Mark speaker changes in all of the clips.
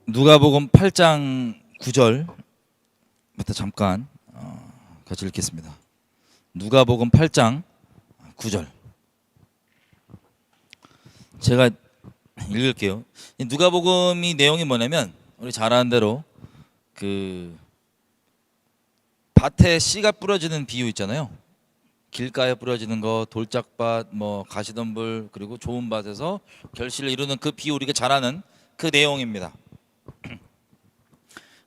Speaker 1: 누가복음 8장 9절부터 잠깐 같이 읽겠습니다. 누가복음 8장 9절. 제가 읽을게요. 누가복음이 내용이 뭐냐면 우리 잘 아는 대로 그 밭에 씨가 뿌려지는 비유 있잖아요. 길가에 뿌려지는 거, 돌짝밭, 뭐 가시덤불, 그리고 좋은 밭에서 결실을 이루는 그 비유, 우리가 잘 아는 그 내용입니다.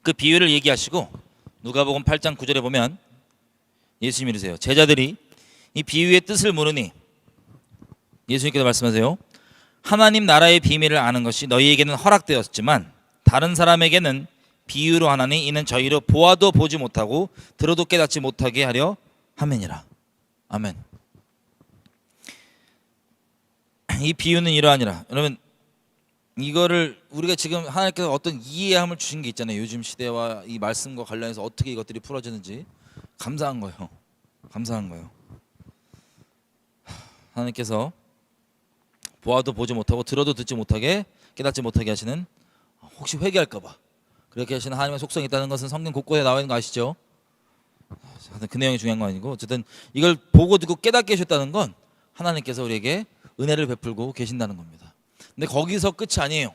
Speaker 1: 그 비유를 얘기하시고 누가복음 8장 9절에 보면 예수님이 이러세요. 제자들이 이 비유의 뜻을 모르니 예수님께서 말씀하세요. 하나님 나라의 비밀을 아는 것이 너희에게는 허락되었지만 다른 사람에게는 비유로 하나니 이는 저희로 보아도 보지 못하고 들어도 깨닫지 못하게 하려 함이니라. 아멘. 이 비유는 이러하니라. 여러분, 이거를 우리가 지금 하나님께서 어떤 이해함을 주신 게 있잖아요. 요즘 시대와 이 말씀과 관련해서 어떻게 이것들이 풀어지는지 감사한 거예요. 감사한 거예요. 하나님께서 보아도 보지 못하고 들어도 듣지 못하게 깨닫지 못하게 하시는, 혹시 회개할까 봐 그렇게 하시는 하나님의 속성이 있다는 것은 성경 곳곳에 나와 있는 거 아시죠? 그 내용이 중요한 거 아니고, 어쨌든 이걸 보고 듣고 깨닫게 하셨다는 건 하나님께서 우리에게 은혜를 베풀고 계신다는 겁니다. 근데 거기서 끝이 아니에요.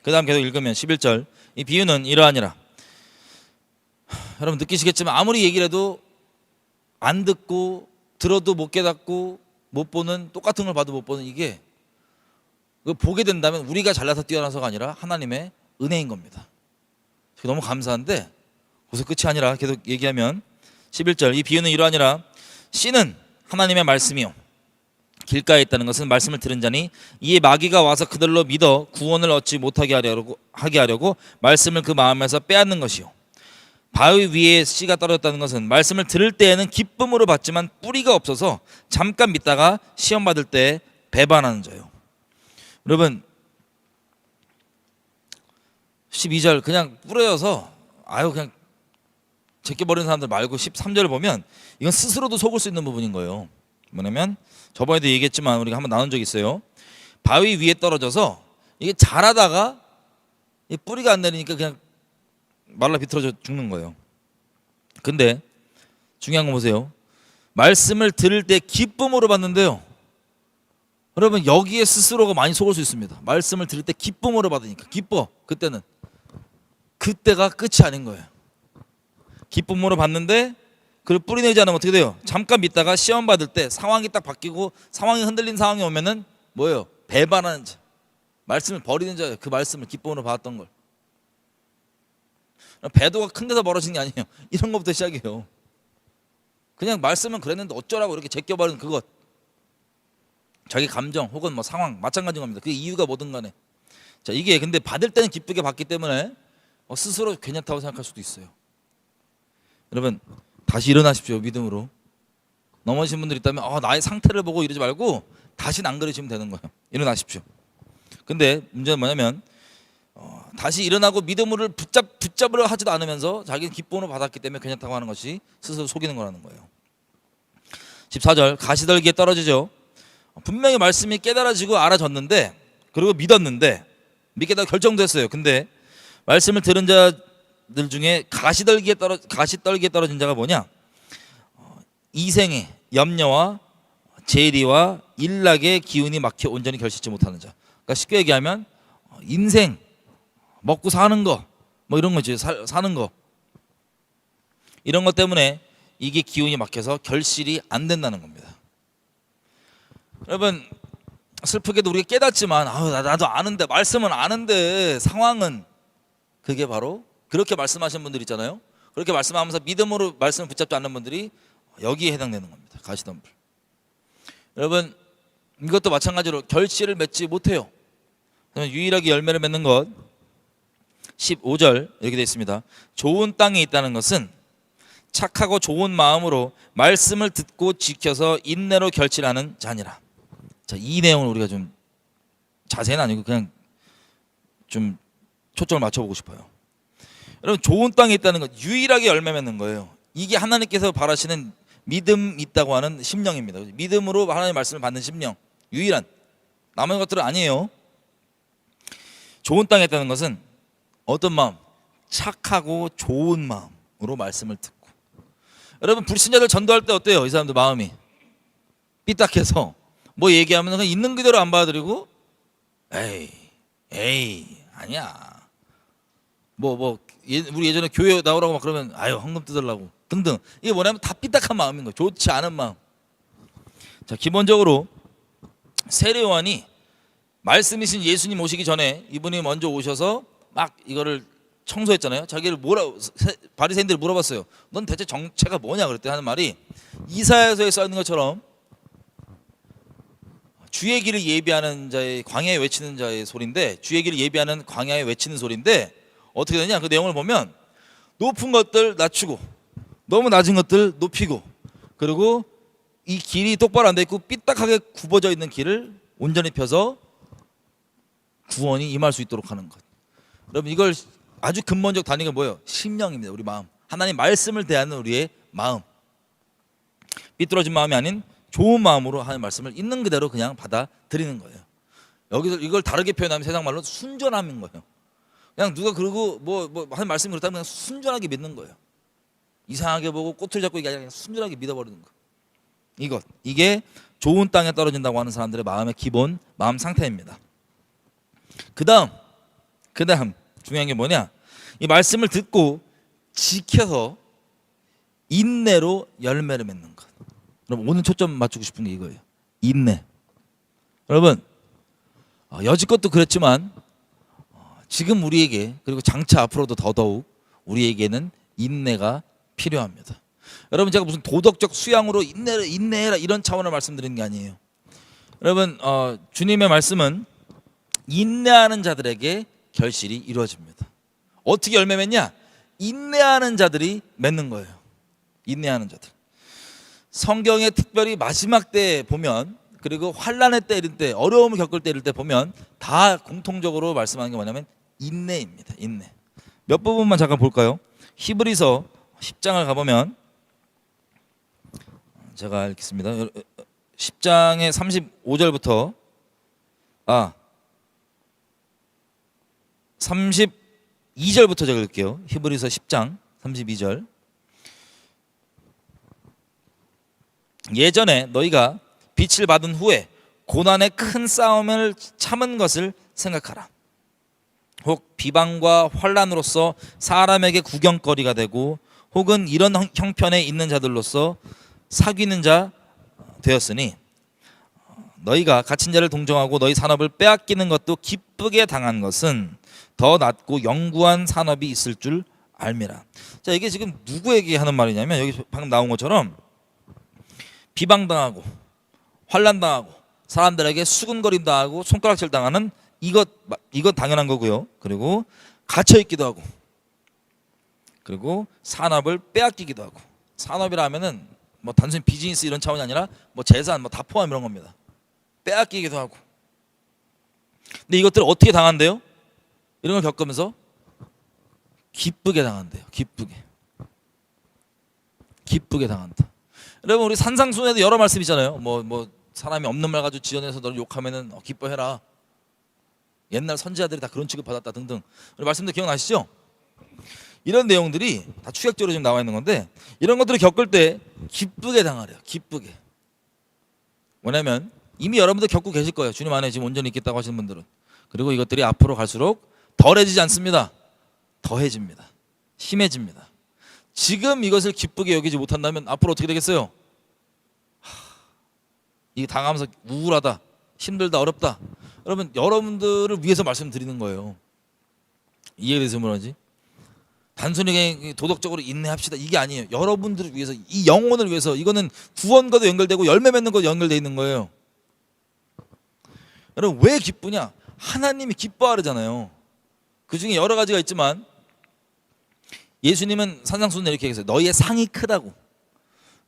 Speaker 1: 그 다음 계속 읽으면 11절, 이 비유는 이러하니라. 여러분 느끼시겠지만 아무리 얘기를 해도 안 듣고 들어도 못 깨닫고 못 보는, 똑같은 걸 봐도 못 보는, 이게 보게 된다면 우리가 잘나서 뛰어나서가 아니라 하나님의 은혜인 겁니다. 너무 감사한데 거기서 끝이 아니라 계속 얘기하면 11절, 이 비유는 이러하니라. 씨는 하나님의 말씀이요 길가에 있다는 것은 말씀을 들은 자니 이에 마귀가 와서 그들로 믿어 구원을 얻지 못하게 하려고 말씀을 그 마음에서 빼앗는 것이요, 바위 위에 씨가 떨어졌다는 것은 말씀을 들을 때에는 기쁨으로 받지만 뿌리가 없어서 잠깐 믿다가 시험 받을 때 배반하는 자요. 여러분 12절 그냥 뿌려져서 그냥 제껴버리는 사람들 말고 13절을 보면 이건 스스로도 속을 수 있는 부분인 거예요. 뭐냐면 저번에도 얘기했지만 우리가 한번 나눈 적이 있어요. 바위 위에 떨어져서 이게 자라다가 뿌리가 안 내리니까 그냥 말라 비틀어져 죽는 거예요. 근데 중요한 거 보세요. 말씀을 들을 때 기쁨으로 받는데요, 여러분 여기에 스스로가 많이 속을 수 있습니다. 말씀을 들을 때 기쁨으로 받으니까 기뻐. 그때가 끝이 아닌 거예요. 기쁨으로 받는데 그걸 뿌리 내지 않으면 어떻게 돼요? 잠깐 믿다가 시험 받을 때 상황이 딱 바뀌고 상황이 흔들린 상황이 오면은 뭐예요? 배반하는 자, 말씀을 버리는 자예요. 그 말씀을 기쁨으로 받았던 걸. 배도가 큰 데서 벌어지는 게 아니에요. 이런 것부터 시작이에요. 그냥 말씀은 그랬는데 어쩌라고 이렇게 제껴버리는 그것, 자기 감정 혹은 뭐 상황 마찬가지인 겁니다. 그 이유가 뭐든 간에. 자, 이게 근데 받을 때는 기쁘게 받기 때문에 스스로 괜찮다고 생각할 수도 있어요. 여러분 다시 일어나십시오. 믿음으로. 넘어지신 분들 있다면 나의 상태를 보고 이러지 말고 다시는 안 그러시면 되는 거예요. 일어나십시오. 근데 문제는 뭐냐면 다시 일어나고 믿음으로 붙잡으려 하지도 않으면서 자기는 기쁨으로 받았기 때문에 괜찮다고 하는 것이 스스로 속이는 거라는 거예요. 14절, 가시떨기에 떨어지죠. 분명히 말씀이 깨달아지고 알아졌는데, 그리고 믿었는데, 믿겠다고 결정됐어요. 근데 말씀을 들은 자들 중에 가시떨기에 떨어진 자가 뭐냐? 이생의 염려와 재리와 일락의 기운이 막혀 온전히 결실치 못하는 자. 그러니까 쉽게 얘기하면 인생, 먹고 사는 거, 뭐 이런 거지, 사는 거, 이런 것 때문에 이게 기운이 막혀서 결실이 안 된다는 겁니다. 여러분 슬프게도 우리가 깨닫지만 나도 아는데, 말씀은 아는데 상황은, 그게 바로 그렇게 말씀하시는 분들 있잖아요. 그렇게 말씀하면서 믿음으로 말씀을 붙잡지 않는 분들이 여기에 해당되는 겁니다. 가시덤불. 여러분 이것도 마찬가지로 결실을 맺지 못해요. 유일하게 열매를 맺는 것, 15절 이렇게 되어 있습니다. 좋은 땅에 있다는 것은 착하고 좋은 마음으로 말씀을 듣고 지켜서 인내로 결실하는 자니라. 자, 이 내용을 우리가 좀 자세히는 아니고 그냥 좀 초점을 맞춰보고 싶어요. 여러분 좋은 땅에 있다는 것, 유일하게 열매 맺는 거예요. 이게 하나님께서 바라시는 믿음 있다고 하는 심령입니다. 믿음으로 하나님의 말씀을 받는 심령, 유일한, 남은 것들은 아니에요. 좋은 땅에 있다는 것은 어떤 마음? 착하고 좋은 마음으로 말씀을 듣고. 여러분 불신자들 전도할 때 어때요? 이 사람들 마음이 삐딱해서 뭐 얘기하면 그냥 있는 그대로 안 받아들이고 에이 아니야 우리 예전에 교회 나오라고 막 그러면 아유 헌금 뜯으려고 등등. 이게 뭐냐면 다 삐딱한 마음인 거예요. 좋지 않은 마음. 자, 기본적으로 세례요한이 말씀이신 예수님 오시기 전에 이분이 먼저 오셔서 막 이거를 청소했잖아요. 자기를 바리새인들이 물어봤어요. 넌 대체 정체가 뭐냐 그랬더니 하는 말이 이사야서에 써 있는 것처럼 주의 길을 예비하는 자의 광야에 외치는 자의 소리인데, 주의 길을 예비하는 광야에 외치는 소리인데 어떻게 되냐? 그 내용을 보면 높은 것들 낮추고 너무 낮은 것들 높이고, 그리고 이 길이 똑바로 안 돼 있고 삐딱하게 굽어져 있는 길을 온전히 펴서 구원이 임할 수 있도록 하는 것. 여러분 이걸 아주 근본적 단위가 뭐예요? 심령입니다. 우리 마음. 하나님 말씀을 대하는 우리의 마음. 삐뚤어진 마음이 아닌 좋은 마음으로 하는 말씀을 있는 그대로 그냥 받아들이는 거예요. 여기서 이걸 다르게 표현하면 세상 말로 순전함인 거예요. 그냥 누가 그러고 뭐 하는 말씀이 그렇다면 그냥 순전하게 믿는 거예요. 이상하게 보고 꼬투리 잡고 이게 아니라 그냥 순전하게 믿어버리는 거. 이게 좋은 땅에 떨어진다고 하는 사람들의 마음의 기본 마음 상태입니다. 그 다음 중요한 게 뭐냐? 이 말씀을 듣고 지켜서 인내로 열매를 맺는 것. 여러분 오늘 초점 맞추고 싶은 게 이거예요. 인내. 여러분 여지껏도 그랬지만 지금 우리에게, 그리고 장차 앞으로도 더더욱 우리에게는 인내가 필요합니다. 여러분 제가 무슨 도덕적 수양으로 인내해라 이런 차원을 말씀드리는 게 아니에요. 여러분 주님의 말씀은 인내하는 자들에게 결실이 이루어집니다. 어떻게 열매 맺냐? 인내하는 자들이 맺는 거예요. 인내하는 자들. 성경에 특별히 마지막 때 보면, 그리고 환난의 때 이럴 때, 어려움을 겪을 때 이럴 때 보면 다 공통적으로 말씀하는 게 뭐냐면 인내입니다. 인내. 몇 부분만 잠깐 볼까요? 히브리서 10장을 가보면 제가 읽겠습니다. 10장의 35절부터 32절부터 제가 읽을게요. 히브리서 10장 32절. 예전에 너희가 빛을 받은 후에 고난의 큰 싸움을 참은 것을 생각하라. 혹 비방과 환난으로서 사람에게 구경거리가 되고, 혹은 이런 형편에 있는 자들로서 사귀는 자 되었으니, 너희가 갇힌 자를 동정하고 너희 산업을 빼앗기는 것도 기쁘게 당한 것은 더 낫고 영구한 산업이 있을 줄 알미라. 자, 이게 지금 누구에게 하는 말이냐면, 여기 방금 나온 것처럼 비방당하고 환난당하고 사람들에게 수군거림 당하고 손가락질 당하는 이것 당연한 거고요. 그리고 갇혀 있기도 하고, 그리고 산업을 빼앗기기도 하고. 산업이라 하면은 뭐 단순히 비즈니스 이런 차원이 아니라 뭐 재산 다 포함 이런 겁니다. 빼앗기기도 하고. 근데 이것들을 어떻게 당한대요? 이런 걸 겪으면서 기쁘게 당한대요. 기쁘게 당한다. 여러분 우리 산상순에도 여러 말씀 있잖아요. 뭐 사람이 없는 말 가지고 지어내서 너를 욕하면은 기뻐해라. 옛날 선지자들이 다 그런 취급 받았다 등등. 우리 말씀들 기억나시죠? 이런 내용들이 다 추격적으로 지금 나와 있는 건데, 이런 것들을 겪을 때 기쁘게 당하래요. 기쁘게. 뭐냐면 이미 여러분들 겪고 계실 거예요. 주님 안에 지금 온전히 있겠다고 하시는 분들은. 그리고 이것들이 앞으로 갈수록 덜해지지 않습니다. 더해집니다. 심해집니다. 지금 이것을 기쁘게 여기지 못한다면 앞으로 어떻게 되겠어요? 이게 당하면서 우울하다, 힘들다, 어렵다. 여러분 여러분들을 위해서 말씀드리는 거예요. 이해돼서 뭐라지? 단순히 도덕적으로 인내합시다 이게 아니에요. 여러분들을 위해서, 이 영혼을 위해서. 이거는 구원과도 연결되고 열매 맺는 것도 연결되어 있는 거예요. 여러분 왜 기쁘냐? 하나님이 기뻐하잖아요. 그 중에 여러 가지가 있지만 예수님은 산상수훈에 이렇게 얘기했어요. 너희의 상이 크다고.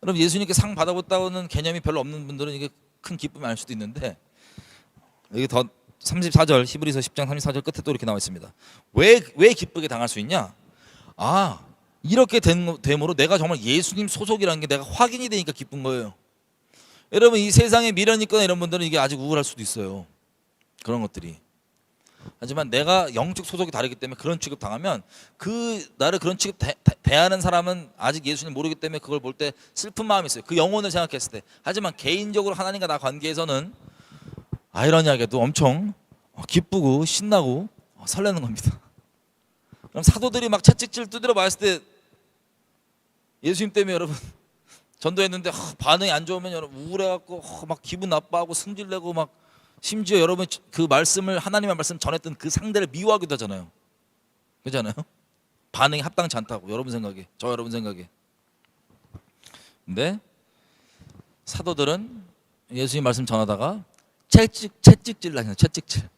Speaker 1: 여러분 예수님께 상 받아봤다고는 개념이 별로 없는 분들은 이게 큰 기쁨이 아닐 수도 있는데, 여기 더 34절 히브리서 10장 34절 끝에 또 이렇게 나와 있습니다. 왜 기쁘게 당할 수 있냐? 이렇게 됨으로 내가 정말 예수님 소속이라는 게 내가 확인이 되니까 기쁜 거예요. 여러분 이 세상에 미련 있거나 이런 분들은 이게 아직 우울할 수도 있어요. 그런 것들이. 하지만 내가 영적 소속이 다르기 때문에 그런 취급 당하면 그 나를 그런 취급 대하는 사람은 아직 예수님 모르기 때문에 그걸 볼 때 슬픈 마음이 있어요. 그 영혼을 생각했을 때. 하지만 개인적으로 하나님과 나 관계에서는 아이러니하게도 엄청 기쁘고 신나고 설레는 겁니다. 그럼 사도들이 막 채찍질 두드려 맞았을 때 예수님 때문에 여러분 전도했는데 반응이 안 좋으면 여러분 우울해갖고 막 기분 나빠하고 승질내고 막 심지어 여러분 그 말씀을 하나님의 말씀 전했던 그 상대를 미워하기도 하잖아요. 그렇잖아요. 반응이 합당치 않다고 여러분 생각에, 저 여러분 생각에. 근데 사도들은 예수님 말씀 전하다가 채찍질 당해요. 채찍질.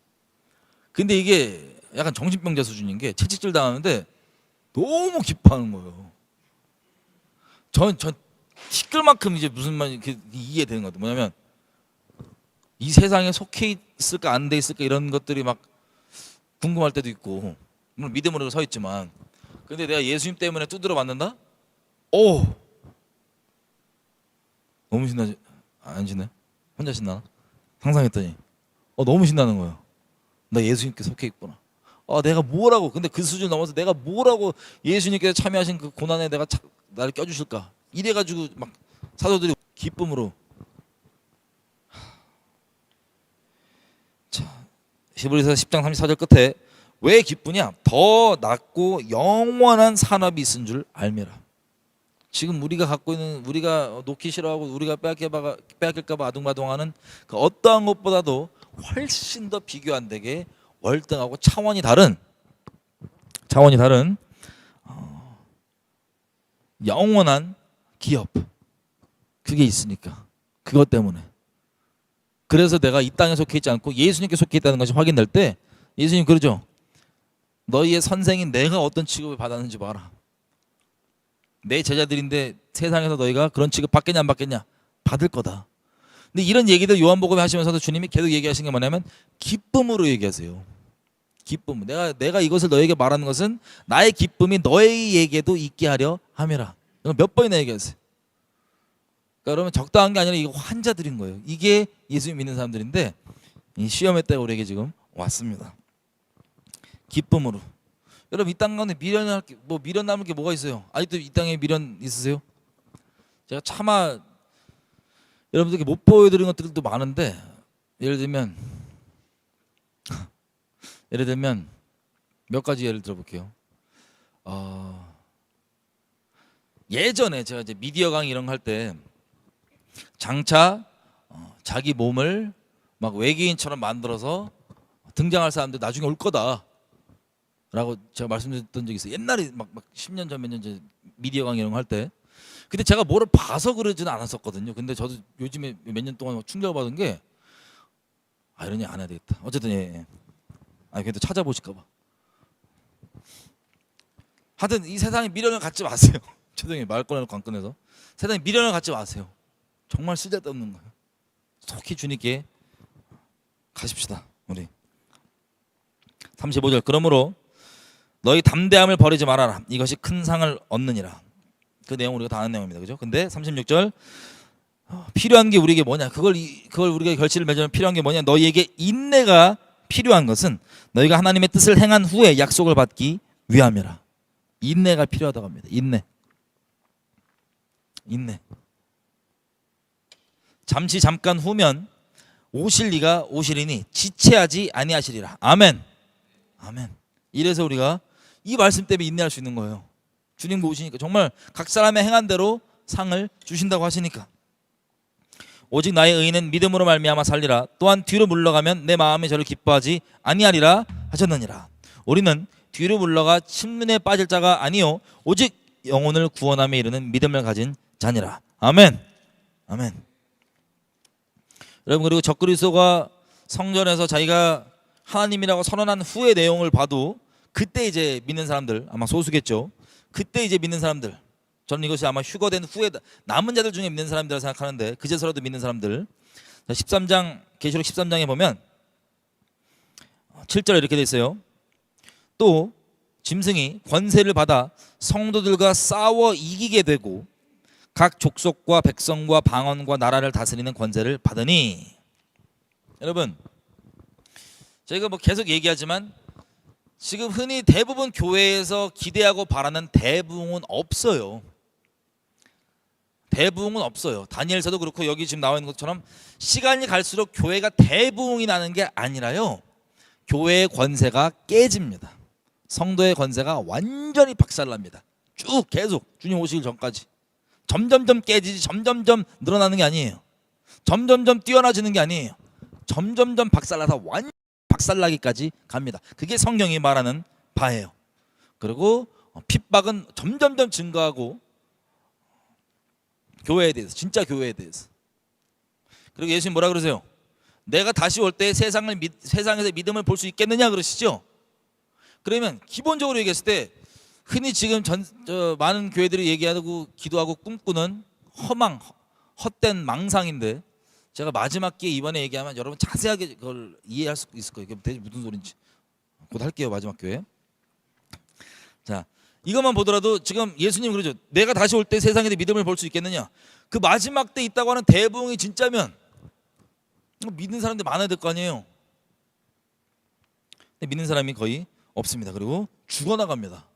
Speaker 1: 근데 이게 약간 정신병자 수준인 게 채찍질 당하는데 너무 기뻐하는 거예요. 전 티끌만큼 이제 무슨 말인지 이해되는 것 같아요. 뭐냐면 이 세상에 속해 있을까 안 돼 있을까 이런 것들이 막 궁금할 때도 있고, 물론 믿음으로 서 있지만, 근데 내가 예수님 때문에 두드려 맞는다? 오, 너무 신나지? 안 신나요? 혼자 신나나? 상상했더니 너무 신나는 거예요. 나 예수님께 속해 있구나. 내가 뭐라고, 근데 그 수준 넘어서 내가 뭐라고 예수님께서 참여하신 그 고난에 내가 나를 껴주실까? 이래가지고 막 사도들이 기쁨으로. 자, 히브리서 10장 34절 끝에 왜 기쁘냐? 더 낮고 영원한 산업이 있은 줄 알미라. 지금 우리가 갖고 있는, 우리가 놓기 싫어하고 우리가 빼앗길까봐 아둥바둥하는 그 어떠한 것보다도 훨씬 더 비교 안 되게 월등하고 차원이 다른 영원한 기업, 그게 있으니까, 그것 때문에. 그래서 내가 이 땅에 속해 있지 않고 예수님께 속해 있다는 것이 확인될 때 예수님 그러죠. 너희의 선생인 내가 어떤 취급을 받았는지 봐라. 내 제자들인데 세상에서 너희가 그런 취급 받겠냐 안 받겠냐? 받을 거다. 근데 이런 얘기들 요한복음에 하시면서도 주님이 계속 얘기하신 게 뭐냐면 기쁨으로 얘기하세요. 기쁨. 내가 이것을 너에게 말하는 것은 나의 기쁨이 너희에게도 있게 하려 함이라. 몇 번이나 얘기하세요. 그러니까 여러분 적당한 게 아니라 이거 환자들인 거예요. 이게 예수 믿는 사람들인데 이 시험의 때가 우리에게 지금 왔습니다. 기쁨으로. 여러분 이 땅 가운데 미련 남을 게 뭐가 있어요? 아직도 이 땅에 미련 있으세요? 제가 차마 여러분들께 못 보여드린 것들도 많은데 예를 들면 몇 가지 예를 들어볼게요. 예전에 제가 이제 미디어 강의 이런 거 할 때 장차 자기 몸을 막 외계인처럼 만들어서 등장할 사람들 나중에 올 거다 라고 제가 말씀드렸던 적이 있어요. 옛날에 막 10년 전 몇 년 전 미디어 강의 이런 거 할 때. 근데 제가 뭐를 봐서 그러지는 않았었거든요. 근데 저도 요즘에 몇 년 동안 충격을 받은 게 이런 얘기 안 해야 되겠다. 어쨌든 예. 그래도 찾아보실까 봐. 하여튼 이 세상에 미련을 갖지 마세요. 죄송해요. 말 꺼내놓고 안 꺼내서. 세상에 미련을 갖지 마세요. 정말 쓸데없는 거예요. 속히 주님께 가십시다. 우리 35절 그러므로 너희 담대함을 버리지 말아라. 이것이 큰 상을 얻느니라. 그 내용 우리가 다 아는 내용입니다. 그죠? 근데 36절 필요한 게 우리에게 뭐냐? 그걸 우리가 결실을 맺으면 필요한 게 뭐냐? 너희에게 인내가 필요한 것은 너희가 하나님의 뜻을 행한 후에 약속을 받기 위함이라. 인내가 필요하다고 합니다. 인내. 잠깐 후면 오실 이가 오시리니 지체하지 아니하시리라. 아멘. 이래서 우리가 이 말씀 때문에 인내할 수 있는 거예요. 주님 오시니까 정말 각 사람의 행한 대로 상을 주신다고 하시니까. 오직 나의 의인은 믿음으로 말미암아 살리라. 또한 뒤로 물러가면 내 마음이 저를 기뻐하지 아니하리라 하셨느니라. 우리는 뒤로 물러가 침륜에 빠질 자가 아니요 오직 영혼을 구원함에 이르는 믿음을 가진 자니라. 아멘. 여러분 그리고 적그리스도가 성전에서 자기가 하나님이라고 선언한 후의 내용을 봐도 그때 이제 믿는 사람들, 아마 소수겠죠. 그때 이제 믿는 사람들, 저는 이것이 아마 휴거된 후에 남은 자들 중에 믿는 사람들이라고 생각하는데 그제서라도 믿는 사람들. 13장 계시록 13장에 보면 7절에 이렇게 돼 있어요. 또 짐승이 권세를 받아 성도들과 싸워 이기게 되고 각 족속과 백성과 방언과 나라를 다스리는 권세를 받으니. 여러분 저희가 뭐 계속 얘기하지만 지금 흔히 대부분 교회에서 기대하고 바라는 대부흥은 없어요. 대부흥은 없어요. 다니엘서도 그렇고 여기 지금 나와 있는 것처럼 시간이 갈수록 교회가 대부흥이 나는 게 아니라요, 교회의 권세가 깨집니다. 성도의 권세가 완전히 박살납니다. 쭉 계속 주님 오시길 전까지 점점점 깨지지, 점점점 늘어나는 게 아니에요. 점점점 뛰어나지는 게 아니에요. 점점점 박살나서 완전 박살나기까지 갑니다. 그게 성경이 말하는 바예요. 그리고 핍박은 점점점 증가하고, 교회에 대해서, 진짜 교회에 대해서. 그리고 예수님 뭐라 그러세요? 내가 다시 올 때 세상에서 믿음을 볼 수 있겠느냐 그러시죠? 그러면 기본적으로 얘기했을 때 흔히 지금 많은 교회들이 얘기하고 기도하고 꿈꾸는 헛된 망상인데, 제가 마지막 기회 이번에 얘기하면 여러분 자세하게 그걸 이해할 수 있을 거예요. 이게 대체 무슨 소린지 곧 할게요. 마지막 기회에. 자, 이것만 보더라도 지금 예수님 그러죠. 내가 다시 올 때 세상에 믿음을 볼 수 있겠느냐. 그 마지막 때 있다고 하는 대부흥이 진짜면 믿는 사람들 많아야 될 거 아니에요. 근데 믿는 사람이 거의 없습니다. 그리고 죽어나갑니다.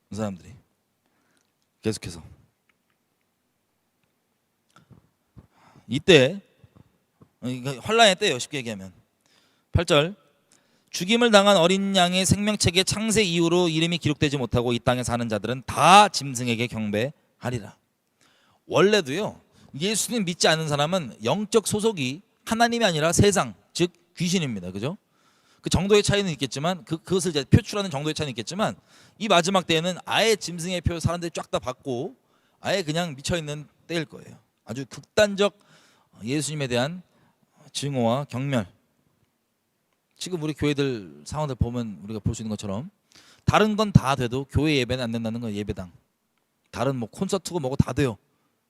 Speaker 1: 그 사람들이 계속해서. 이때 환란의 때예요. 쉽게 얘기하면 8절, 죽임을 당한 어린 양의 생명책의 창세 이후로 이름이 기록되지 못하고 이 땅에 사는 자들은 다 짐승에게 경배하리라. 원래도요, 예수님 믿지 않는 사람은 영적 소속이 하나님이 아니라 세상, 즉 귀신입니다. 그죠? 그 정도의 차이는 있겠지만, 그것을 이제 표출하는 정도의 차이는 있겠지만, 이 마지막 때에는 아예 짐승의 표 사람들이 쫙 다 받고 아예 그냥 미쳐있는 때일 거예요. 아주 극단적 예수님에 대한 증오와 경멸. 지금 우리 교회들 상황들 보면 우리가 볼 수 있는 것처럼 다른 건 다 돼도 교회 예배는 안 된다는 거. 예배당 다른 뭐 콘서트고 뭐고 다 돼요.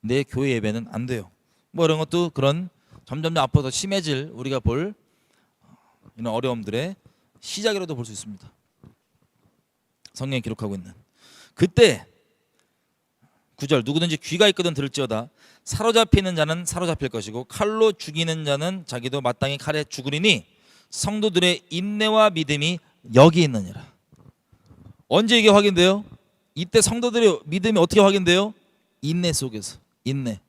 Speaker 1: 내 교회 예배는 안 돼요. 뭐 이런 것도 그런 점점 앞으로 더 심해질 우리가 볼 이런 어려움들의 시작이라도 볼 수 있습니다. 성경에 기록하고 있는 그때 9절, 누구든지 귀가 있거든 들을지어다. 사로잡히는 자는 사로잡힐 것이고 칼로 죽이는 자는 자기도 마땅히 칼에 죽으리니 성도들의 인내와 믿음이 여기 있느니라. 언제 이게 확인돼요? 이때 성도들의 믿음이 어떻게 확인돼요? 인내 속에서. 인내.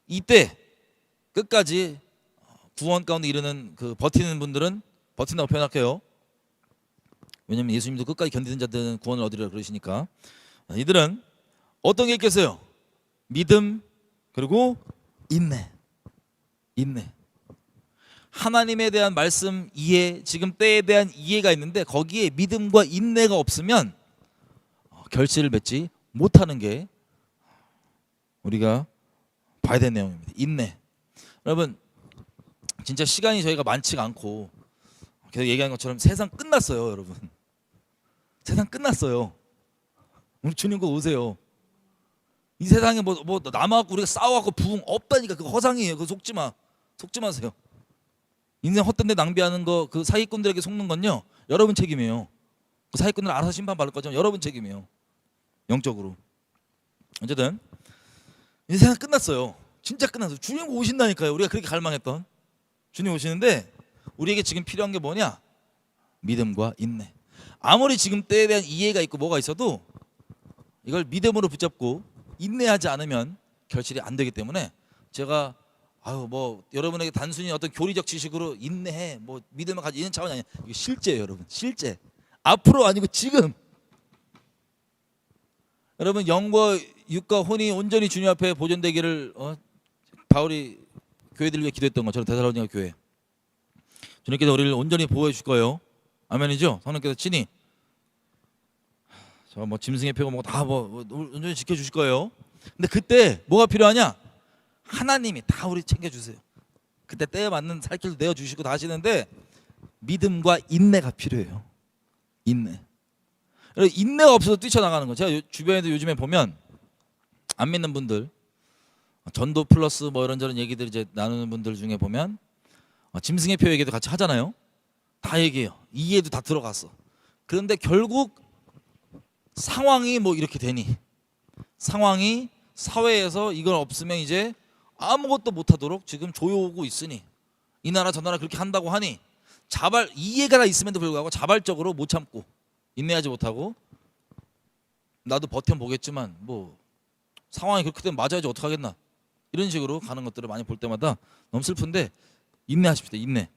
Speaker 1: 이때 끝까지 구원 가운데 이르는 그 버티는 분들은, 버틴다고 표현할게요. 왜냐면 예수님도 끝까지 견디는 자들은 구원을 얻으리라 그러시니까. 이들은 어떤 게 있겠어요? 믿음, 그리고 인내. 인내. 하나님에 대한 말씀 이해, 지금 때에 대한 이해가 있는데 거기에 믿음과 인내가 없으면 결실을 맺지 못하는 게 우리가 봐야 되는 내용입니다. 인내. 여러분 진짜 시간이 저희가 많지가 않고 계속 얘기하는 것처럼 세상 끝났어요. 여러분 세상 끝났어요. 우리 주님 곧 오세요. 이 세상에 뭐 남아갖고 우리가 싸워갖고 부흥 없다니까. 그거 허상이에요. 그거 속지 마세요. 인생 헛된 데 낭비하는 거, 그 사기꾼들에게 속는 건요, 여러분 책임이에요. 그 사기꾼들 알아서 심판받을 거지만 여러분 책임이에요. 영적으로. 어쨌든 이 세상 끝났어요. 진짜 끝났어요. 주님 오신다니까요. 우리가 그렇게 갈망했던 주님 오시는데 우리에게 지금 필요한 게 뭐냐? 믿음과 인내. 아무리 지금 때에 대한 이해가 있고 뭐가 있어도 이걸 믿음으로 붙잡고 인내하지 않으면 결실이 안 되기 때문에, 제가 뭐 여러분에게 단순히 어떤 교리적 지식으로 인내해, 뭐 믿음을 가지, 이런 차원이 아니에요. 이게 실제예요. 여러분 실제. 앞으로 아니고 지금. 여러분 영과 육과 혼이 온전히 주님 앞에 보존되기를 바울이 교회들을 위해 기도했던 것처럼, 데살로니가 교회, 주님께서 우리를 온전히 보호해 줄 거예요. 아멘이죠? 성령께서 친히 저 뭐 짐승의 표고 뭐고 다 뭐 온전히 지켜주실 거예요. 근데 그때 뭐가 필요하냐? 하나님이 다 우리 챙겨주세요. 그때 때에 맞는 살 길도 내어주시고 다 하시는데 믿음과 인내가 필요해요. 인내. 인내가 없어서 뛰쳐나가는 거. 제가 주변에도 요즘에 보면 안 믿는 분들, 전도 플러스 뭐 이런저런 얘기들 이제 나누는 분들 중에 보면 짐승의 표 얘기도 같이 하잖아요. 다 얘기해요. 이해도 다 들어갔어. 그런데 결국 상황이 뭐 이렇게 되니, 상황이 사회에서 이걸 없으면 이제 아무것도 못하도록 지금 조여오고 있으니, 이 나라 저 나라 그렇게 한다고 하니 이해가 다 있음에도 불구하고 자발적으로 못 참고 인내하지 못하고 나도 버텨보겠지만 뭐 상황이 그렇게 되면 맞아야지 어떡하겠나 이런 식으로 가는 것들을 많이 볼 때마다 너무 슬픈데 인내하십시다. 인내.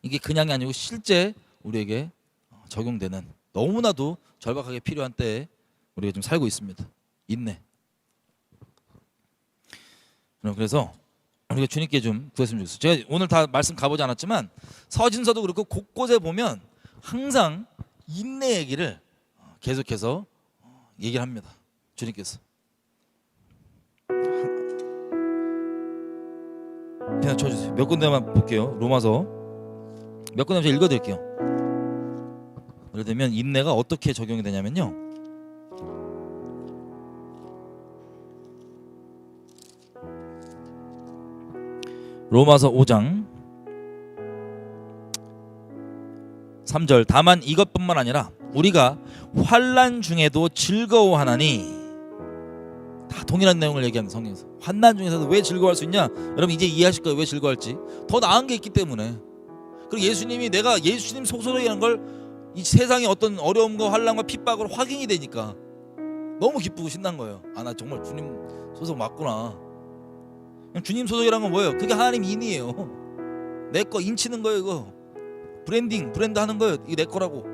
Speaker 1: 이게 그냥이 아니고 실제 우리에게 적용되는 너무나도 절박하게 필요한 때에 우리가 좀 살고 있습니다. 인내. 그래서 우리가 주님께 좀 구했으면 좋겠어요. 제가 오늘 다 말씀 가보지 않았지만 서신서도 그렇고 곳곳에 보면 항상 인내 얘기를 계속해서 얘기를 합니다. 주님께서. 그냥 쳐주세요. 몇 군데만 볼게요. 로마서 몇 군데만 제가 읽어드릴게요. 예를 들면 인내가 어떻게 적용이 되냐면요. 로마서 5장 3절 다만 이것뿐만 아니라 우리가 환난 중에도 즐거워하나니 다 동일한 내용을 얘기하는 성경에서 환난 중에서도 왜 즐거워할 수 있냐? 여러분 이제 이해하실 거예요. 왜 즐거워할지. 더 나은 게 있기 때문에. 그리고 예수님이 내가 예수님 속속이라는 걸 이 세상의 어떤 어려움과 환난과 핍박으로 확인이 되니까 너무 기쁘고 신난 거예요. 아, 나 정말 주님 소속 맞구나. 주님 소속이란 건 뭐예요? 그게 하나님 인이에요. 내 거 인치는 거예요. 이거 브랜드 하는 거예요. 이게 내 거라고.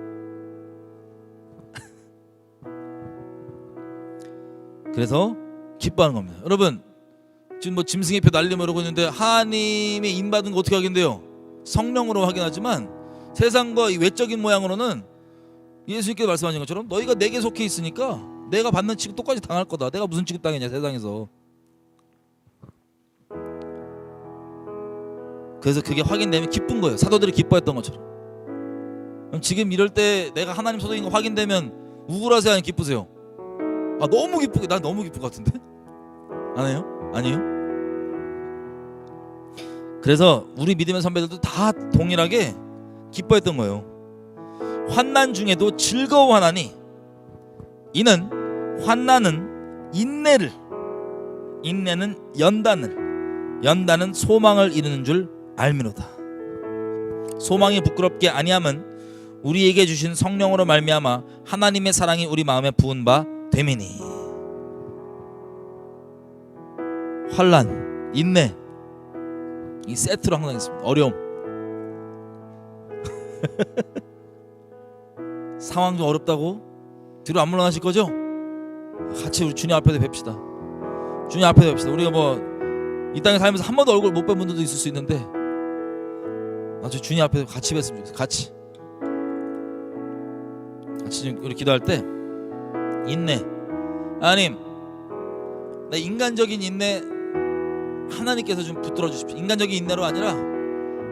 Speaker 1: 그래서 기뻐하는 겁니다. 여러분 지금 뭐 짐승의 표 날리며 이러고 있는데 하나님의 인 받은 거 어떻게 하겠는데요? 성령으로 확인하지만 세상과 이 외적인 모양으로는 예수님께서 말씀하신 것처럼 너희가 내게 속해 있으니까 내가 받는 취급 똑같이 당할 거다. 내가 무슨 취급 당했냐 세상에서. 그래서 그게 확인되면 기쁜 거예요. 사도들이 기뻐했던 것처럼. 그럼 지금 이럴 때 내가 하나님 소속인 거 확인되면 우울하세요? 아니면 기쁘세요? 아 너무 기쁘게. 난 너무 기쁠 것 같은데? 안 해요? 아니에요? 그래서 우리 믿음의 선배들도 다 동일하게 기뻐했던 거예요. 환난 중에도 즐거워하나니 이는 환난은 인내를 인내는 연단은 소망을 이루는 줄 알미로다. 소망이 부끄럽게 아니함은 우리에게 주신 성령으로 말미암아 하나님의 사랑이 우리 마음에 부은 바 됨이니. 환난, 인내 이 세트로 항상 있습니다. 어려움 상황 좀 어렵다고 뒤로 안 물러나실 거죠? 같이 우리 주님 앞에서 뵙시다. 주님 앞에서 뵙시다. 우리가 뭐 이 땅에 살면서 한 번도 얼굴 못 뵌 분들도 있을 수 있는데 아주 주님 앞에서 같이 뵀으면 좋겠어요. 같이 우리 기도할 때 인내. 하나님 나 인간적인 인내 하나님께서 좀 붙들어 주십시오. 인간적인 인내로 아니라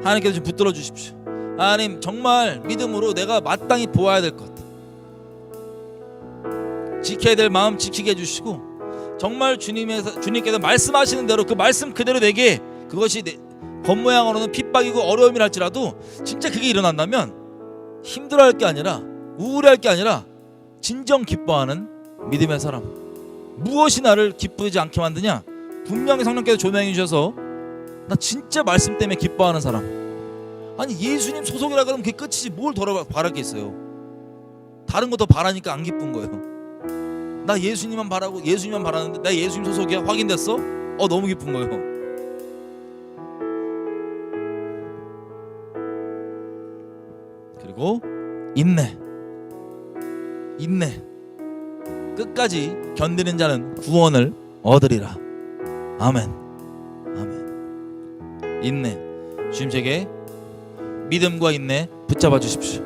Speaker 1: 하나님께서 좀 붙들어 주십시오. 하나님 정말 믿음으로 내가 마땅히 보아야 될 것, 지켜야 될 마음 지키게 해주시고 정말 주님께서 말씀하시는 대로 그 말씀 그대로 내게 그것이 겉모양으로는 핍박이고 어려움이랄지라도 진짜 그게 일어난다면 힘들어할 게 아니라 우울해할 게 아니라 진정 기뻐하는 믿음의 사람. 무엇이 나를 기쁘지 않게 만드냐? 분명히 성령께서 조명해 주셔서 나 진짜 말씀 때문에 기뻐하는 사람. 아니 예수님 소속이라 그러면 그게 끝이지 뭘 더 바랄 게 있어요. 다른 거 더 바라니까 안 기쁜 거예요. 나 예수님만 바라고 예수님만 바라는데 나 예수님 소속이야? 확인됐어? 너무 기쁜 거예요. 그리고 인내 끝까지 견디는 자는 구원을 얻으리라. 아멘. 인내. 주님 제게 믿음과 인내 붙잡아 주십시오.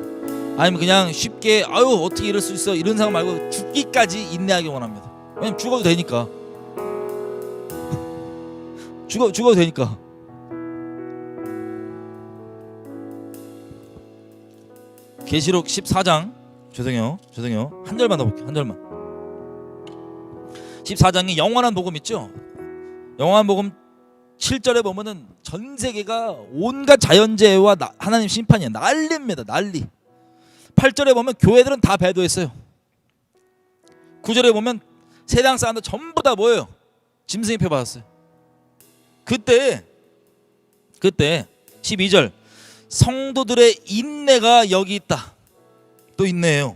Speaker 1: 아니면 그냥 쉽게 어떻게 이럴 수 있어 이런 생각 말고 죽기까지 인내하기 원합니다. 왜냐면 죽어도 되니까. 죽어도 되니까. 계시록 14장 죄송해요 한 절만 더 볼게요. 한 절만. 14장이 영원한 복음 있죠. 영원한 복음 7절에 보면은 전 세계가 온갖 자연재해와 하나님 심판이야. 난리입니다. 난리. 8절에 보면 교회들은 다 배도했어요. 9절에 보면 세상 사람들 전부 다 뭐예요? 짐승의 표 받았어요. 그때 그때 12절 성도들의 인내가 여기 있다. 또 인내예요.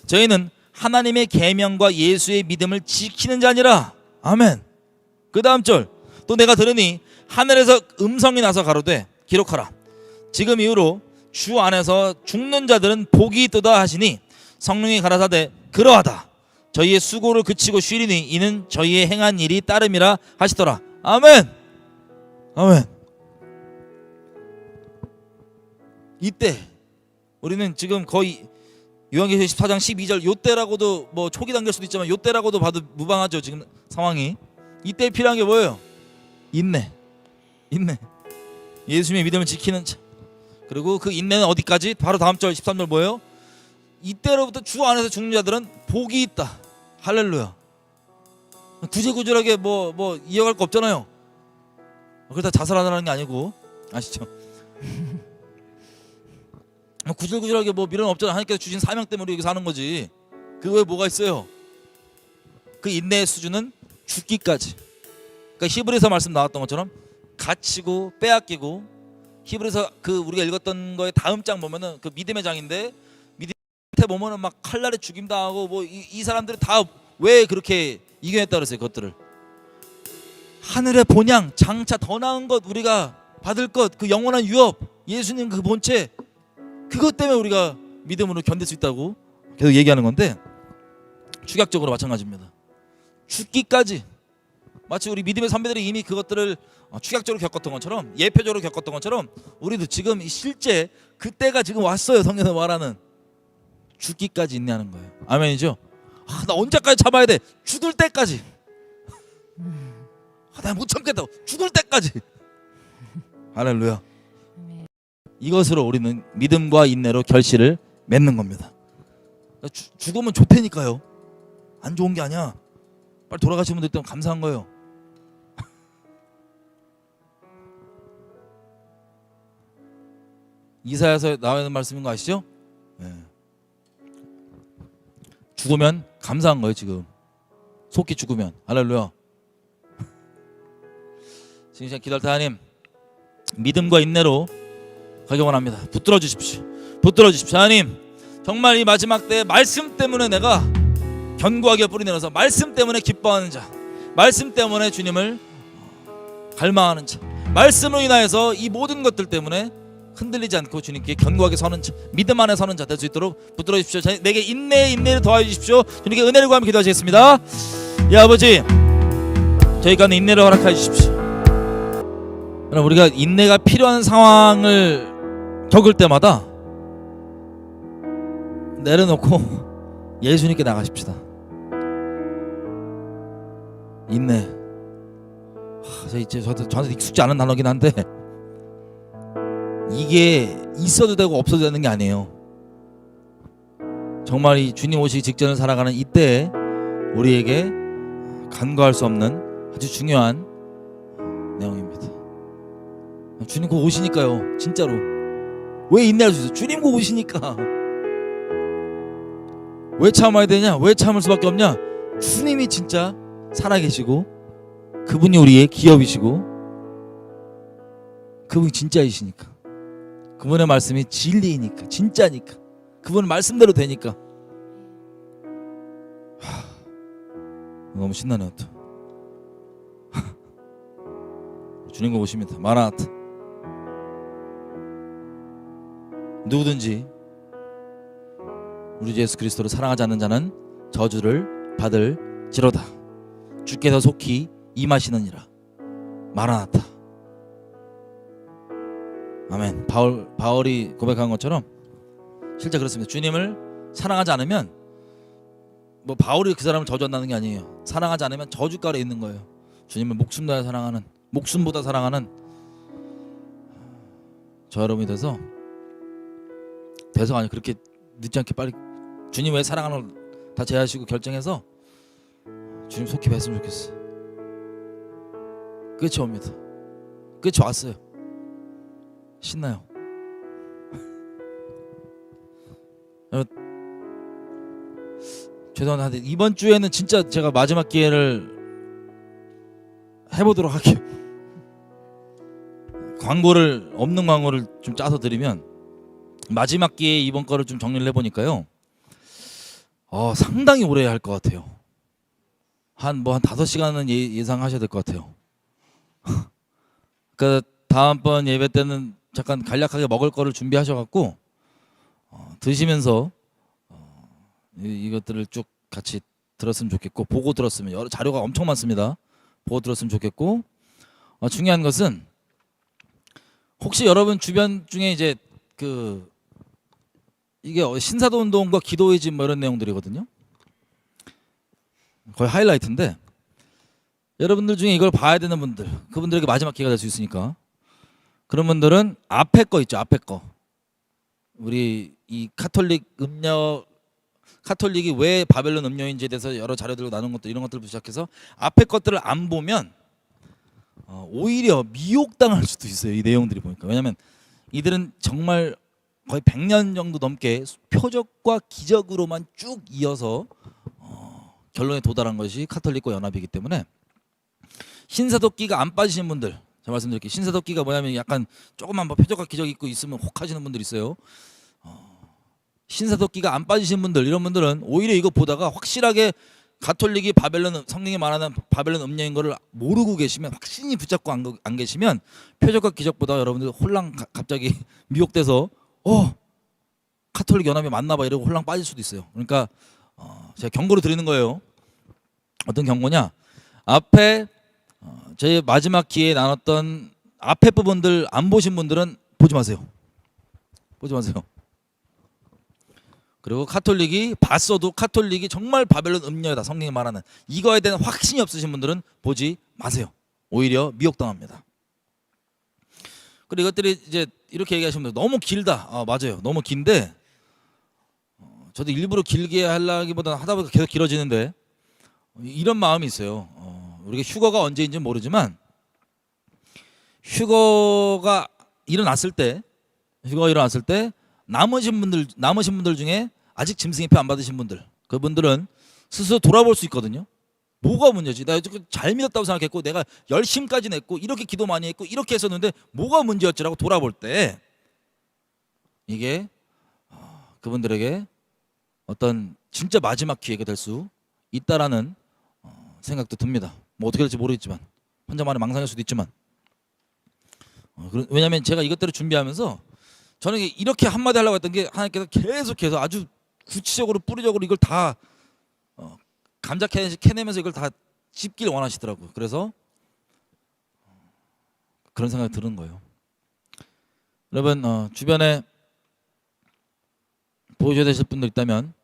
Speaker 1: 저희는 하나님의 계명과 예수의 믿음을 지키는 자니라. 아멘. 그 다음 절 또 내가 들으니 하늘에서 음성이 나서 가로되 기록하라. 지금 이후로 주 안에서 죽는 자들은 복이 있도다 하시니 성령이 가라사대 그러하다. 저희의 수고를 그치고 쉬리니 이는 저희의 행한 일이 따름이라 하시더라. 아멘. 아멘. 이때 우리는 지금 거의 요한계시록 14장 12절 요때라고도 뭐 초기 단계일 수도 있지만 요때라고도 봐도 무방하죠. 지금 상황이. 이때 필요한 게 뭐예요? 인내. 인내. 예수님의 믿음을 지키는 자. 그리고 그 인내는 어디까지? 바로 다음 절 13절 뭐예요? 이때로부터 주 안에서 죽는 자들은 복이 있다. 할렐루야. 구질구질하게 뭐 이어갈 거 없잖아요. 그러다 자살하라는 게 아니고 아시죠? 구질구질하게 뭐 미련 없잖아. 하나님께서 주신 사명 때문에 여기 사는 거지. 그 외에 뭐가 있어요? 그 인내의 수준은 죽기까지. 그러니까 히브리서 말씀 나왔던 것처럼 갇히고 빼앗기고, 히브리서 그 우리가 읽었던 거의 다음 장 보면은 그 믿음의 장인데 밑에 보면은 막 칼날에 죽임 당하고 뭐 이 사람들이 다 왜 그렇게 이겨냈다 그랬어요. 그것들을 하늘의 본향 장차 더 나은 것, 우리가 받을 것, 그 영원한 유업, 예수님 그 본체, 그것 때문에 우리가 믿음으로 견딜 수 있다고 계속 얘기하는 건데, 축약적으로 마찬가지입니다. 죽기까지. 마치 우리 믿음의 선배들이 이미 그것들을 축약적으로 겪었던 것처럼, 예표적으로 겪었던 것처럼 우리도 지금 실제 그때가 지금 왔어요. 성경에서 말하는 죽기까지 인내하는 거예요. 아멘이죠? 나 언제까지 참아야 돼? 죽을 때까지. 나 못 참겠다. 죽을 때까지. 할렐루야. 이것으로 우리는 믿음과 인내로 결실을 맺는 겁니다. 죽으면 좋다니까요. 안 좋은 게 아니야. 빨리 돌아가신 분들 때문에 감사한 거예요. 이사야서에 나와 있는 말씀인 거 아시죠? 네. 죽으면 감사한 거예요. 지금 속히 죽으면. 할렐루야. 지금 시간 기도할 때 하나님 믿음과 인내로 가기 원합니다. 붙들어 주십시오. 붙들어 주십시오. 하나님 정말 이 마지막 때 말씀 때문에 내가 견고하게 뿌리내려서, 말씀 때문에 기뻐하는 자, 말씀 때문에 주님을 갈망하는 자, 말씀으로 인하여서 이 모든 것들 때문에 흔들리지 않고 주님께 견고하게 서는 자, 믿음 안에 서는 자 될 수 있도록 붙들어 주십시오. 내게 인내를 더하여 주십시오. 주님께 은혜를 구하며 기도하시겠습니다. 예, 아버지 저희 가운데 인내를 허락하여 주십시오. 여러분, 우리가 인내가 필요한 상황을 겪을 때마다 내려놓고 예수님께 나가십시다. 인내. 저한테 익숙지 않은 단어긴 한데 이게 있어도 되고 없어도 되는 게 아니에요. 정말 이 주님 오시기 직전을 살아가는 이때에 우리에게 간과할 수 없는 아주 중요한 내용입니다. 주님 곧 오시니까요. 진짜로. 왜 인내할 수 있어요? 주님 곧 오시니까. 왜 참아야 되냐? 왜 참을 수밖에 없냐? 주님이 진짜 살아계시고 그분이 우리의 기업이시고 그분이 진짜이시니까, 그분의 말씀이 진리이니까, 진짜니까, 그분은 말씀대로 되니까. 너무 신나네요. 또 주님과 오십니다. 마라나타. 누구든지 우리 주 예수 그리스도를 사랑하지 않는 자는 저주를 받을지로다. 주께서 속히 임하시느니라. 마라나타. 아멘. 바울이 고백한 것처럼 실제 그렇습니다. 주님을 사랑하지 않으면, 뭐 바울이 그 사람을 저주한다는 게 아니에요. 사랑하지 않으면 저주가에 있는 거예요. 주님을 목숨보다 사랑하는 저 여러분이 돼서 아니 그렇게 늦지 않게 빨리 주님 왜 사랑하는 걸 다 제하시고 결정해서 주님 속히 뵀으면 좋겠어요. 끝이 옵니다. 끝이 왔어요. 신나요. 죄송한데 이번 주에는 진짜 제가 마지막 기회를 해보도록 할게요. 광고를 없는 광고를 좀 짜서 드리면 마지막 기회에 이번 거를 좀 정리를 해보니까요. 상당히 오래 할 것 같아요. 한 5시간은 예상하셔야 될 것 같아요. 그러니까 다음번 예배 때는 잠깐 간략하게 먹을 거를 준비하셔갖고 드시면서 이것들을 쭉 같이 들었으면 좋겠고, 보고 들었으면, 여러 자료가 엄청 많습니다. 보고 들었으면 좋겠고, 중요한 것은 혹시 여러분 주변 중에 이제 이게 신사도 운동과 기도의 집 뭐 이런 내용들이거든요. 거의 하이라이트인데, 여러분들 중에 이걸 봐야 되는 분들, 그분들에게 마지막 기회가 될 수 있으니까, 그런 분들은 앞에 거 있죠. 앞에 거. 우리 이 카톨릭이 왜 바벨론 음료인지에 대해서 여러 자료들을 나눈 것들, 이런 것들부터 시작해서 앞에 것들을 안 보면 오히려 미혹당할 수도 있어요. 이 내용들이 보니까. 왜냐하면 이들은 정말 거의 100년 정도 넘게 표적과 기적으로만 쭉 이어서 결론에 도달한 것이 카톨릭과 연합이기 때문에, 신사독기가 안 빠지신 분들, 제가 말씀드릴게요. 신사독기가 뭐냐면 약간 조금만 표적과 기적 있고 있으면 혹하시는 분들 있어요. 신사독기가 안 빠지신 분들, 이런 분들은 오히려 이거 보다가 확실하게 가톨릭이 성경이 말하는 바벨론 음녀인 거를 모르고 계시면, 확신이 붙잡고 안 계시면 표적과 기적보다 여러분들 홀랑 갑자기 미혹돼서 카톨릭 연합이 맞나 봐 이러고 홀랑 빠질 수도 있어요. 그러니까 제가 경고를 드리는 거예요. 어떤 경고냐? 앞에 저희 마지막 기회에 나눴던 앞에 부분들 안 보신 분들은 보지 마세요. 보지 마세요. 그리고 카톨릭이 봤어도 카톨릭이 정말 바벨론 음녀다, 성경이 말하는 이거에 대한 확신이 없으신 분들은 보지 마세요. 오히려 미혹당합니다. 그리고 이것들이 이제 이렇게 얘기하시면 돼요. 너무 길다. 맞아요. 너무 긴데 저도 일부러 길게 하려기보다는 하다 보니까 계속 길어지는데, 이런 마음이 있어요. 우리가 휴거가 언제인지 모르지만 휴거가 일어났을 때 남으신 분들 중에 아직 짐승의 표 안 받으신 분들, 그분들은 스스로 돌아볼 수 있거든요. 뭐가 문제지? 나 잘 믿었다고 생각했고, 내가 열심까지 냈고, 이렇게 기도 많이 했고, 이렇게 했었는데 뭐가 문제였지라고 돌아볼 때, 이게 그분들에게 어떤 진짜 마지막 기회가 될 수 있다라는 생각도 듭니다. 뭐 어떻게 될지 모르겠지만, 혼자만의 망상일 수도 있지만, 왜냐하면 제가 이것들을 준비하면서 저는 이렇게 한마디 하려고 했던 게, 하나님께서 계속해서 아주 구체적으로 뿌리적으로 이걸 다 감자 캐내면서 이걸 다 짚길 원하시더라고요. 그래서 그런 생각이 드는 거예요. 여러분 주변에 보셔야 되실 분들 있다면,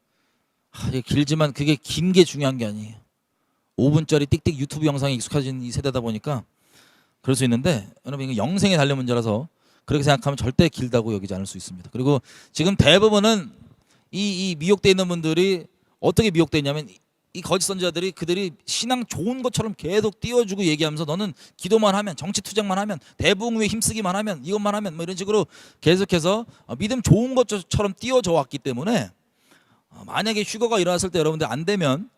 Speaker 1: 이게 길지만 그게 긴 게 중요한 게 아니에요. 5분짜리 띡띡 유튜브 영상에 익숙해진 이 세대다 보니까 그럴 수 있는데, 여러분 이거 영생에 달린 문제라서 그렇게 생각하면 절대 길다고 여기지 않을 수 있습니다. 그리고 지금 대부분은 이 미혹되어 있는 분들이 어떻게 미혹되어 있냐면, 이 거짓 선지자들이 그들이 신앙 좋은 것처럼 계속 띄워주고 얘기하면서, 너는 기도만 하면, 정치 투쟁만 하면, 대붕 위에 힘쓰기만 하면, 이것만 하면 뭐 이런 식으로 계속해서 믿음 좋은 것처럼 띄워져 왔기 때문에, 만약에 휴거가 일어났을 때 여러분들 안 되면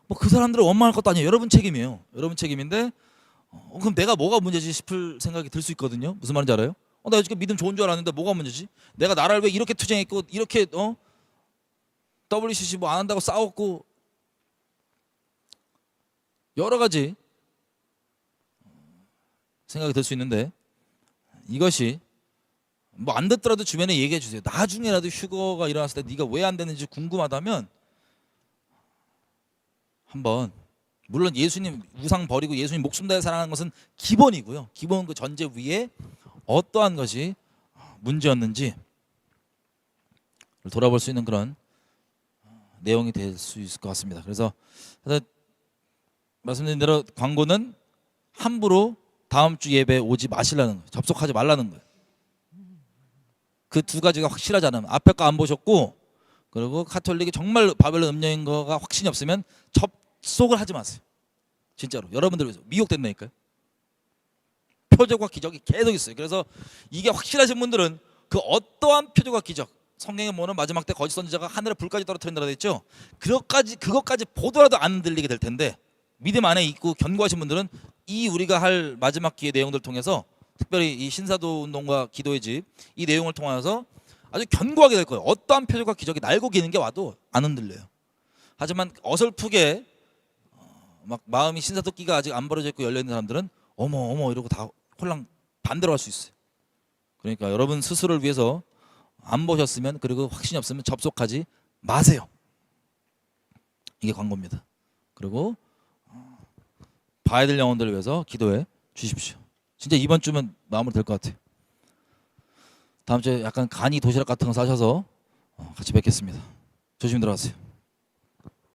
Speaker 1: 뭐 그 사람들을 원망할 것도 아니에요. 여러분 책임이에요. 여러분 책임인데 그럼 내가 뭐가 문제지 싶을 생각이 들 수 있거든요. 무슨 말인지 알아요? 나 지금 믿음 좋은 줄 알았는데 뭐가 문제지? 내가 나라를 왜 이렇게 투쟁했고, 이렇게 WCC 뭐 안 한다고 싸웠고, 여러 가지 생각이 들 수 있는데, 이것이 뭐 안 듣더라도 주변에 얘기해 주세요. 나중에라도 휴거가 일어났을 때 네가 왜 안 되는지 궁금하다면 한번, 물론 예수님 우상 버리고 예수님 목숨 다해 사랑하는 것은 기본이고요. 기본 그 전제 위에 어떠한 것이 문제였는지 돌아볼 수 있는 그런 내용이 될 수 있을 것 같습니다. 그래서 말씀드린 대로 광고는 함부로 다음 주 예배에 오지 마시라는 거예요. 접속하지 말라는 거예요. 그 두 가지가 확실하지 않으면, 앞에 거 안 보셨고, 그리고 카톨릭이 정말 바벨론 음녀인 거가 확신이 없으면 접속을 하지 마세요. 진짜로 여러분들 위해서 미혹된다니까요. 표적과 기적이 계속 있어요. 그래서 이게 확실하신 분들은 그 어떠한 표적과 기적, 성경에 뭐는 마지막 때 거짓 선지자가 하늘에 불까지 떨어뜨린다고 했죠. 그것까지 보더라도 안 들리게 될 텐데, 믿음 안에 있고 견고하신 분들은 이 우리가 할 마지막 기회 내용들 통해서 특별히 이 신사도 운동과 기도의 집 이 내용을 통하여서 아주 견고하게 될 거예요. 어떠한 표적과 기적이 날고 기는 게 와도 안 흔들려요. 하지만 어설프게 막 마음이 신사도끼가 아직 안 벌어져 있고 열려 있는 사람들은 어머 이러고 다 홀랑 반대로 할 수 있어요. 그러니까 여러분 스스로를 위해서 안 보셨으면 그리고 확신이 없으면 접속하지 마세요. 이게 광고입니다. 그리고 봐야 될 영혼들을 위해서 기도해 주십시오. 진짜 이번 주면 마무리 될 것 같아요. 다음 주에 약간 간이 도시락 같은 거 싸셔서 같이 뵙겠습니다. 조심히 들어가세요.